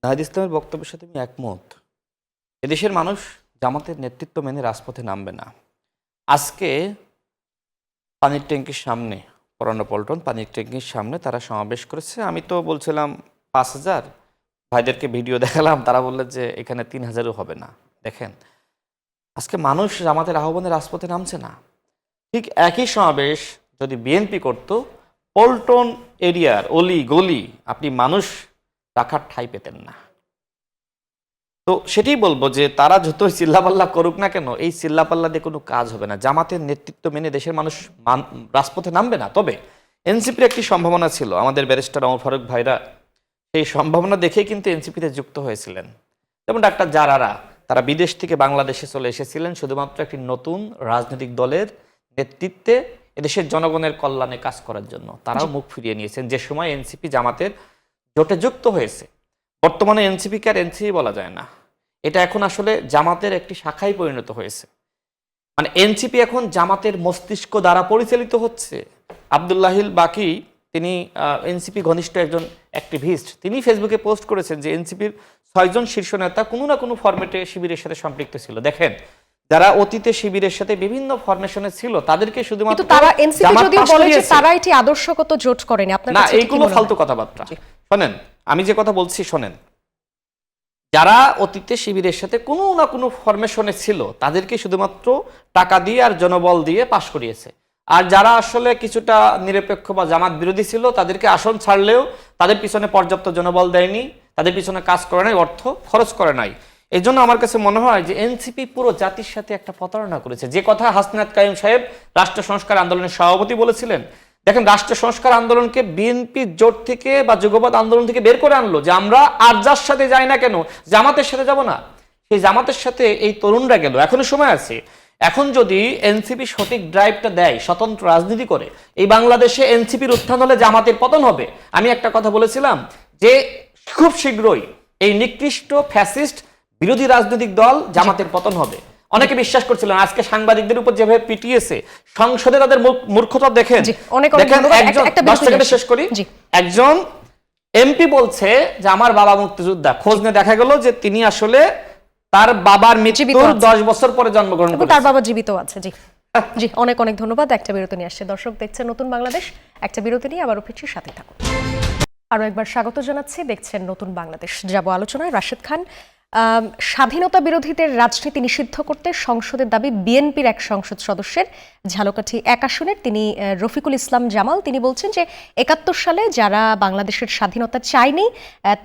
নাহিদ ইসলামের বক্তব্যের সাথে আমি একমত। এদেশের মানুষ জামাতের নেতৃত্ব মেনে রাজপথে নামবে না। আজকে পানির ট্যাঙ্কির সামনে, পুরানো পল্টন পানির ট্যাঙ্কির সামনে তারা সমাবেশ করেছে। আমি তো বলছিলাম 5,000, ভাইদেরকে ভিডিও দেখালাম, তারা বললেন যে এখানে 3,000ও হবে না। দেখেন, আজকে মানুষ জামাতের আহ্বানে রাজপথে নামছে না। ঠিক একই সমাবেশ যদি বিএনপি করত, পল্টন এরিয়ার অলি গলি আপনি মানুষ রাখার ঠাঁই পেতেন না। তো সেটাই বলবো যে তারা যতই চিল্লাপাল্লা করুক না কেন, এই চিল্লাপাল্লা দিয়ে কোনো কাজ হবে না। জামাতের নেতৃত্ব মেনে দেশের মানুষ রাজপথে নামবে না। তবে এনসিপির একটি সম্ভাবনা ছিল, আমাদের ব্যারিস্টার ওমর ফারুক ভাইরা সেই সম্ভাবনা দেখেই কিন্তু এনসিপিতে যুক্ত হয়েছিলেন। যেমন ডাক্তার জারারা, তারা বিদেশ থেকে বাংলাদেশে চলে এসেছিলেন শুধুমাত্র একটি নতুন রাজনৈতিক দলের নেতৃত্বে এদেশের জনগণের কল্যাণে কাজ করার জন্য। তারাও মুখ ফিরিয়ে নিয়েছেন যে সময় এনসিপি জামাতের জোটে যুক্ত হয়েছে। বর্তমানে এনসিপিকে আর এনসিপি বলা যায় না, এটা এখন আসলে জামাতের একটি শাখায় পরিণত হয়েছে। মানে এনসিপি এখন জামাতের মস্তিষ্ক দ্বারা পরিচালিত হচ্ছে। আব্দুল্লাহিল বাকি তিনি এনসিপি ঘনিষ্ঠ একজন অ্যাক্টিভিস্ট, তিনি ফেসবুকে পোস্ট করেছেন যে এনসিপির 6 জন শীর্ষ নেতা কোনো না কোনো ফরম্যাটে শিবিরের সাথে সম্পৃক্ত ছিল। দেখেন, যারা অতীতে শিবিরের সাথে বিভিন্ন ফরমেশনে ছিল তাদেরকে শুধুমাত্র কিন্তু তারা এনসিপি জামাত যদিও পাশ বলে যে করিয়েছে। তারা এটি আদর্শগত জোট করেনি, আপনার না, কাছে এটি কি এইগুলো মনে হয়? ফালতু কথাবার্তা। শোনেন, আমি যে কথা বলছি শোনেন, যারা অতীতে শিবিরের সাথে কোনো না কোনো ফরমেশনে ছিল তাদেরকে শুধুমাত্র টাকা দিয়ে আর জনবল দিয়ে পাশ করিয়েছে। আর যারা আসলে কিছুটা নিরপেক্ষ বা জামাত বিরোধী ছিল তাদেরকে আসন ছাড়লেও তাদের পিছনে পর্যাপ্ত জনবল দেয়নি, তাদের পিছনে কাজ করে নাই, অর্থ খরচ করে নাই। এই জন্য আমার কাছে মনে হয় যে এনসিপি পুরো জাতির সাথে একটা প্রতারণা করেছে। যে কথা হাসনাত কাইম সাহেব রাষ্ট্র সংস্কার আন্দোলনের সভাপতি বলেছিলেন, দেখেন রাষ্ট্র সংস্কার আন্দোলনকে বিএনপি জোট থেকে বা যুগপৎ আন্দোলন থেকে বের করে আনলো যে আমরা আর যার সাথে যাই না কেন, জামাতের সাথে যাব না। সেই জামাতের সাথে এই তরুণরা গেল, এখনো সময় আছে। এখন যদি এনসিপি সঠিক ড্রাইভটা দেয়, স্বতন্ত্র রাজনীতি করে, এই বাংলাদেশে এনসিপির উত্থান হলে জামাতের পতন হবে। আমি একটা কথা বলেছিলাম যে খুব শীঘ্রই এই নিকৃষ্ট ফ্যাসিস্ট বিরোধী রাজনৈতিক দল জামাতের পতন হবে। অনেকে বিশ্বাস করছিলেন, আজকে সাংবাদিকদের উপর যেভাবে পিটিয়েছে, সংসদে তাদের মূর্খতা দেখেন। জি, অনেক অনেক দেখেন, ধন্যবাদ। একজন একটা 10 সেকেন্ডে বিরতি শেষ করি। জি। একজন এমপি বলছে যে আমার বাবা মুক্তিযোদ্ধা, খোঁজ নিয়ে দেখা গেল যে তিনি আসলে তার বাবার মৃত্যুর 10 বছর পরে জন্মগ্রহণ এবং করেছেন। তার বাবা জীবিত আছে। জি জি, অনেক অনেক ধন্যবাদ। একটা বিরতি নিয়ে আসছে, দর্শক দেখছেন নতুন বাংলাদেশ। একটা বিরতি নিয়ে আবারও ফিরছি, সাথে থাকুন। আরো একবার স্বাগত জানাচ্ছি, দেখছেন নতুন বাংলাদেশ। যাব আলোচনায়। রাশেদ খান, স্বাধীনতা বিরোধীদের রাজনীতি নিষিদ্ধ করতে সংসদের দাবি বিএনপির এক সংসদ সদস্যের, ঝালকাঠি 1 আসনের তিনি রফিকুল ইসলাম জামাল। তিনি বলছেন যে 71 সালে যারা বাংলাদেশের স্বাধীনতা চায়নি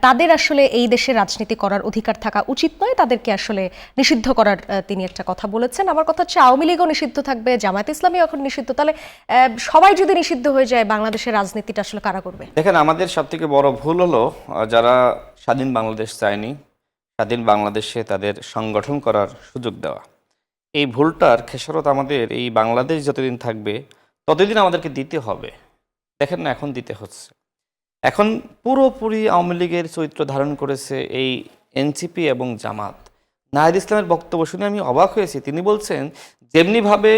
তাদের আসলে এই দেশে রাজনীতি করার অধিকার থাকা উচিত নয়, তাদেরকে আসলে নিষিদ্ধ করার তিনি একটা কথা বলেছেন। আমার কথা হচ্ছে আওয়ামী লীগও নিষিদ্ধ থাকবে, জামায়াত ইসলামী এখন নিষিদ্ধ, তাহলে সবাই যদি নিষিদ্ধ হয়ে যায় বাংলাদেশের রাজনীতিটা আসলে কারা করবে? দেখেন, আমাদের সবথেকে বড় ভুল হলো যারা স্বাধীন বাংলাদেশ চায়নি স্বাধীন বাংলাদেশে তাদের সংগঠন করার সুযোগ দেওয়া। এই ভুলটার খেসারত আমাদের এই বাংলাদেশ যতদিন থাকবে ততদিন আমাদেরকে দিতে হবে। দেখেন না, এখন দিতে হচ্ছে। এখন পুরোপুরি আওয়ামী লীগের চরিত্র ধারণ করেছে এই এনসিপি এবং জামাত। নাহিদ ইসলামের বক্তব্য শুনে আমি অবাক হয়েছি। তিনি বলছেন যেমনিভাবে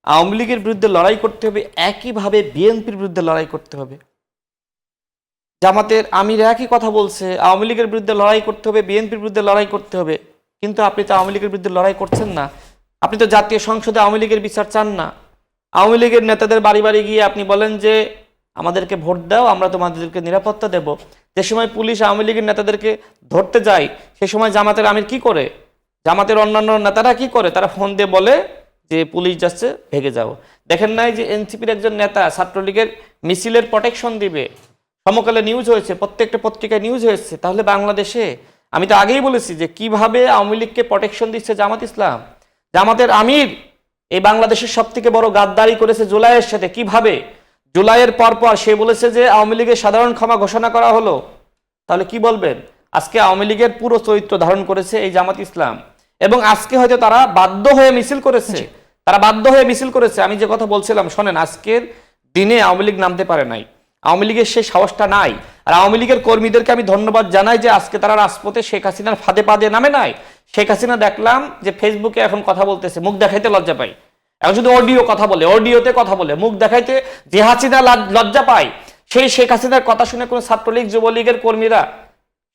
আওয়ামী লীগের বিরুদ্ধে লড়াই করতে হবে একইভাবে বিএনপির বিরুদ্ধে লড়াই করতে হবে। জামাতের আমির একই কথা বলছে, আওয়ামী লীগের বিরুদ্ধে লড়াই করতে হবে, বিএনপির বিরুদ্ধে লড়াই করতে হবে। কিন্তু আপনি তো আওয়ামী লীগের বিরুদ্ধে লড়াই করছেন না। আপনি তো জাতীয় সংসদে আওয়ামী লীগের বিচার চান না। আওয়ামী লীগের নেতাদের বাড়ি বাড়ি গিয়ে আপনি বলেন যে আমাদেরকে ভোট দাও, আমরা তোমাদেরকে নিরাপত্তা দেব। যে সময় পুলিশ আওয়ামী লীগের নেতাদেরকে ধরতে যায় সে সময় জামাতের আমির কি করে, জামাতের অন্যান্য নেতারা কি করে, তারা ফোন দিয়ে বলে যে পুলিশ যাচ্ছে, ভেগে যাও। দেখেন নাই যে এনসিপির একজন নেতা ছাত্রলীগের মিছিলের প্রোটেকশন দিবে, সমকালে নিউজ হয়েছে, প্রত্যেকটা পত্রিকায় নিউজ হয়েছে। তাহলে বাংলাদেশে আমি তো আগেই বলেছি যে কিভাবে আওয়ামী লীগকে প্রোটেকশন দিচ্ছে জামাত ইসলাম। জামাতের আমির এই বাংলাদেশের সব থেকে বড় গাদ্দারি করেছে জুলাইয়ের সাথে। কিভাবে জুলাইয়ের পরপর সে বলেছে যে আওয়ামী লীগের সাধারণ ক্ষমা ঘোষণা করা হলো। তাহলে কি বলবেন? আজকে আওয়ামী লীগের পুরো চরিত্র ধারণ করেছে এই জামাত ইসলাম, এবং আজকে হয়তো তারা বাধ্য হয়ে মিছিল করেছে। আমি যে কথা বলছিলাম শোনেন, আজকের দিনে আওয়ামী লীগ নামতে পারে নাই, আওয়ামী লীগের সেই সাহসটা নাই। আর আওয়ামী লীগের কর্মীদেরকে আমি ধন্যবাদ জানাই যে আজকে তারা রাজপথে শেখ হাসিনার ফাঁদে পা দিয়ে নামে নাই। শেখ হাসিনা দেখলাম যে ফেসবুকে এখন কথা বলতেছে, মুখ দেখাইতে লজ্জা পাই। এখন শুধু অডিওতে কথা বলে, মুখ দেখাইতে যে হাসিনা লজ্জা পায়, সেই শেখ হাসিনার কথা শুনে কোনো ছাত্রলীগ যুবলীগের কর্মীরা,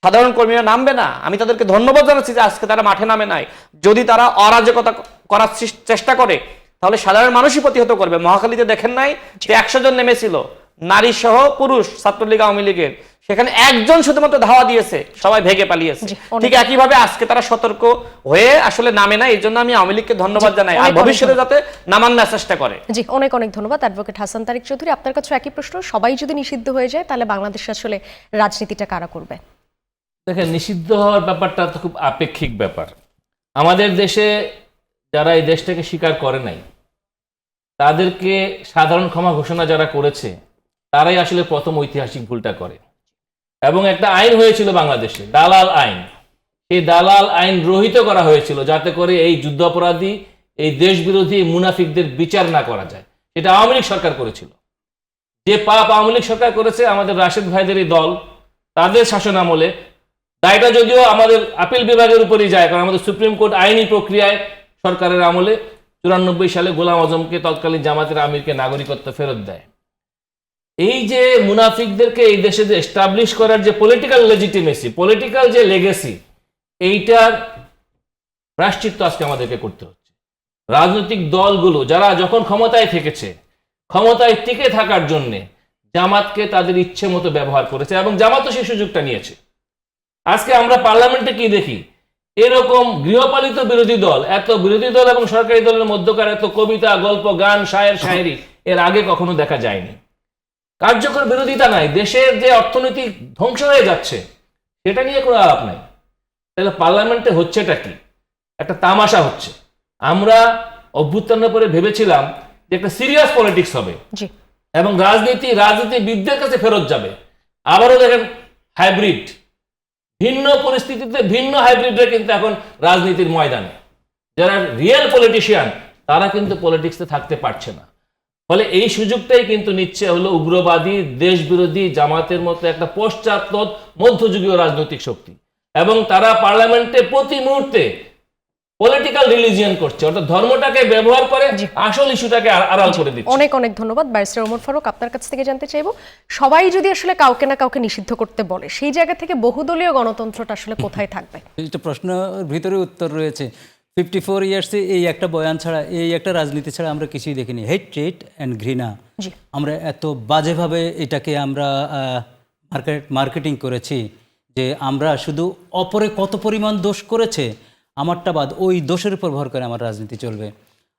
সাধারণ কর্মীরা নামবে না। আমি তাদেরকে ধন্যবাদ জানাচ্ছি যে আজকে তারা মাঠে নামে নাই। যদি তারা অরাজকতা করার চেষ্টা করে তাহলে সাধারণ মানুষই প্রতিহত করবে। মহাখালীতে দেখেন নাই যে 100 জন নেমেছিল, নারী সহ পুরুষ, ছাত্রলীগ আওয়ামী লীগের, সেখানে একজন শুধুমাত্র ধাওয়া দিয়েছে, সবাই ভেগে পালিয়েছে। ঠিক একইভাবে আজকে তারা সতর্ক হয়ে আসলে নামে না। এই জন্য আমি আওয়ামী লীগকে ধন্যবাদ জানাই, আর ভবিষ্যতে যাতে নামানোর চেষ্টা করে। জি, অনেক অনেক ধন্যবাদ। অ্যাডভোকেট হাসান তারিক চৌধুরী, আপনার কাছে একই প্রশ্ন, সবাই যদি নিষিদ্ধ হয়ে যায় তাহলে বাংলাদেশে আসলে রাজনীতিটা কারা করবে? দেখেন, নিষিদ্ধ হওয়ার ব্যাপারটা তো খুব আপেক্ষিক ব্যাপার। আমাদের দেশে যারা এই দেশটাকে স্বীকার করে নাই, তাদেরকে সাধারণ ক্ষমা ঘোষণা যারা করেছে তারাই আসলে প্রথম ঐতিহাসিক ভুলটা করে। এবং একটা আইন হয়েছিল বাংলাদেশে, দালাল আইন। এই দালাল আইন রহিত করা হয়েছিল যাতে করে এই যুদ্ধাপরাধী, এই দেশবিরোধী মুনাফিকদের বিচার না করা যায়। এটা আওয়ামী লীগ সরকার করেছিল। যে পাপ আওয়ামী লীগ সরকার করেছে, আমাদের রাশেদ ভাইদের এই দল তাদের শাসন আমলে দায়টা যদিও আমাদের আপিল বিভাগের উপরেই যায়, কারণ আমাদের সুপ্রিম কোর্ট আইনি প্রক্রিয়ায় সরকারের আমলে 94 সালে গোলাম আজমকে তৎকালীন জামাতের আমিরকে নাগরিকত্ব ফেরত দেয়। এই যে মুনাফিকদেরকে এই দেশে যে এস্টাবলিশ করার যে পলিটিক্যাল লেজিটিমেসি, পলিটিক্যাল যে লেগেসি, এইটার প্রায়শ্চিত্ত আজকে আমাদেরকে করতে হচ্ছে। রাজনৈতিক দলগুলো যারা যখন ক্ষমতায় থেকেছে, ক্ষমতায় টিকে থাকার জন্য জামাতকে তাদের ইচ্ছে মতো ব্যবহার করেছে এবং জামাতও সেই সুযোগটা নিয়েছে। আজকে আমরা পার্লামেন্টে কি দেখি, এরকম গৃহপালিত বিরোধী দল, এত বিরোধী দল এবং সরকারি দলের মধ্যকার এত কবিতা, গল্প, গান, শায়েরি এর আগে কখনো দেখা যায়নি। কার্যকর বিরোধিতা নাই, দেশের যে অর্থনীতি ধ্বংস হয়ে যাচ্ছে সেটা নিয়ে কোনো আলাপ নাই। তাহলে পার্লামেন্টে হচ্ছেটা কি? একটা তামাশা হচ্ছে। আমরা অভ্যুত্থানের পরে ভেবেছিলাম যে একটা সিরিয়াস পলিটিক্স হবে এবং রাজনীতিবিদদের কাছে ফেরত যাবে। আবারও দেখেন হাইব্রিড, ভিন্ন পরিস্থিতিতে ভিন্ন হাইব্রিডরা কিন্তু এখন রাজনীতির ময়দানে। যারা রিয়েল পলিটিশিয়ান তারা কিন্তু পলিটিক্সে থাকতে পারছে না। ফলে এই সুযোগটাই কিন্তু নিচ্ছে হলো উগ্রবাদী, দেশবিরোধী জামাতের মতো একটা পশ্চাৎপদ মধ্যযুগীয় রাজনৈতিক শক্তি, এবং তারা পার্লামেন্টে প্রতি মুহূর্তে পলিটিক্যাল রিলিজিয়ন করছে, অর্থাৎ ধর্মটাকে ব্যবহার করে আসল ইস্যুটাকে আড়াল করে দিচ্ছে। অনেক অনেক ধন্যবাদ ব্যারিস্টার ওমর ফারুক। আপনার কাছ থেকে জানতে চাইবো, সবাই যদি আসলে কাউকে না কাউকে নিষিদ্ধ করতে বলে, সেই জায়গা থেকে বহুদলীয় গণতন্ত্রটা আসলে কোথায় থাকবে? একটা প্রশ্নের ভিতরে উত্তর রয়েছে। 54 ইয়ার্সে এই একটা বয়ান ছাড়া, এই একটা রাজনীতি ছাড়া আমরা কিছুই দেখিনি। হেট্রেট অ্যান্ড ঘৃণা, আমরা এত বাজেভাবে এটাকে আমরা মার্কেটিং করেছি যে আমরা শুধু অপরে কত পরিমাণ দোষ করেছে আমারটা বাদ, ওই দোষের উপর ভর করে আমার রাজনীতি চলবে।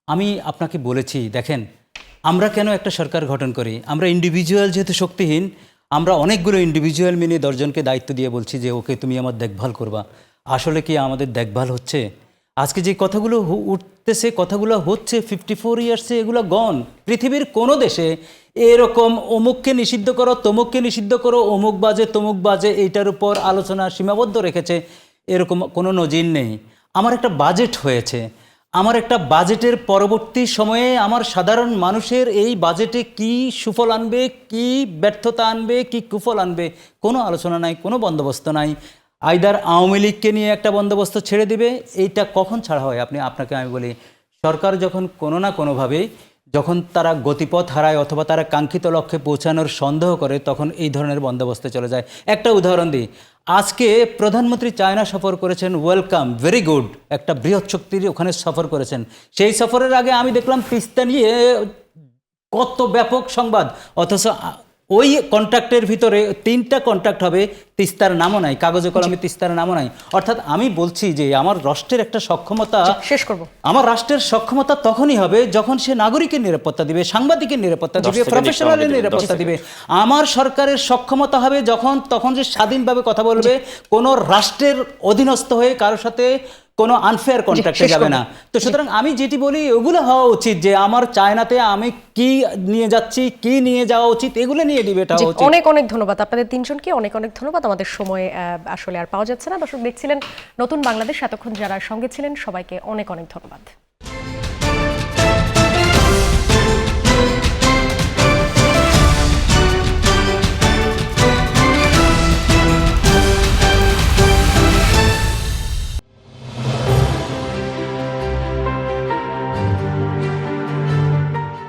আমি আপনাকে বলেছি, দেখেন আমরা কেন একটা সরকার গঠন করি, আমরা ইন্ডিভিজুয়াল যেহেতু শক্তিহীন, আমরা অনেকগুলো ইন্ডিভিজুয়াল মিলে 10 জনকে দায়িত্ব দিয়ে বলছি যে ওকে তুমি আমার দেখভাল করবা। আসলে কি আমাদের দেখভাল হচ্ছে? আজকে যে কথাগুলো উঠতেছে, কথাগুলো হচ্ছে 54 ইয়ার্সে এগুলো গন। পৃথিবীর কোনো দেশে এরকম অমুককে নিষিদ্ধ করো, তমুককে নিষিদ্ধ করো, অমুক বাজে তমুক বাজে, এইটার উপর আলোচনা সীমাবদ্ধ রেখেছে এরকম কোনো নজির নেই। আমার একটা বাজেট হয়েছে, আমার একটা বাজেটের পরবর্তী সময়ে আমার সাধারণ মানুষের এই বাজেটে কি সুফল আনবে, কি ব্যর্থতা আনবে, কি কুফল আনবে, কোনো আলোচনা নাই, কোনো বন্দোবস্ত নাই। আইদার আওয়ামী লীগকে নিয়ে একটা বন্দোবস্ত ছেড়ে দিবে, এইটা কখন ছাড়া হয়? আপনাকে আমি বলি, সরকার যখন কোনো না কোনোভাবে যখন তারা গতিপথ হারায় অথবা তারা কাঙ্ক্ষিত লক্ষ্যে পৌঁছানোর সন্দেহ করে, তখন এই ধরনের বন্দোবস্তে চলে যায়। একটা উদাহরণ দিই, আজকে প্রধানমন্ত্রী চায়না সফর করেছেন, ওয়েলকাম, ভেরি গুড, একটা বৃহৎ শক্তির ওখানে সফর করেছেন। সেই সফরের আগে আমি দেখলাম তিস্তা নিয়ে কত ব্যাপক সংবাদ, অথচ ওই কন্ট্রাক্টের ভিতরে 3টা কন্ট্রাক্ট হবে, তিস্তার নামও নাই, কাগজে কলমে তিস্তার নামও নাই। অর্থাৎ আমি বলছি যে আমার রাষ্ট্রের একটা সক্ষমতা, শেষ করব, আমার রাষ্ট্রের সক্ষমতা তখনই হবে যখন সে নাগরিকের নিরাপত্তা দিবে, সাংবাদিকের নিরাপত্তা দিবে, প্রফেশনালের নিরাপত্তা দিবে। আমার সরকারের সক্ষমতা হবে তখন যে স্বাধীনভাবে কথা বলবে, কোনো রাষ্ট্রের অধীনস্থ হয়ে কারোর সাথে কোনো আনফেয়ার কন্ট্রাক্টে যাবে না। তো সুতরাং আমি যেটি বলি ওগুলো হওয়া উচিত, যে আমার চায়নাতে আমি কি নিয়ে যাচ্ছি, কি নিয়ে যাওয়া উচিত, এগুলো নিয়ে ডিবেট হওয়া উচিত। অনেক অনেক ধন্যবাদ আপনাদের তিনজনকে, অনেক অনেক ধন্যবাদ। আমাদের সময় আসলে আর পাওয়া যাচ্ছে না। দর্শক দেখছিলেন নতুন বাংলাদেশ, এতক্ষণ যারা সঙ্গে ছিলেন সবাইকে অনেক অনেক ধন্যবাদ।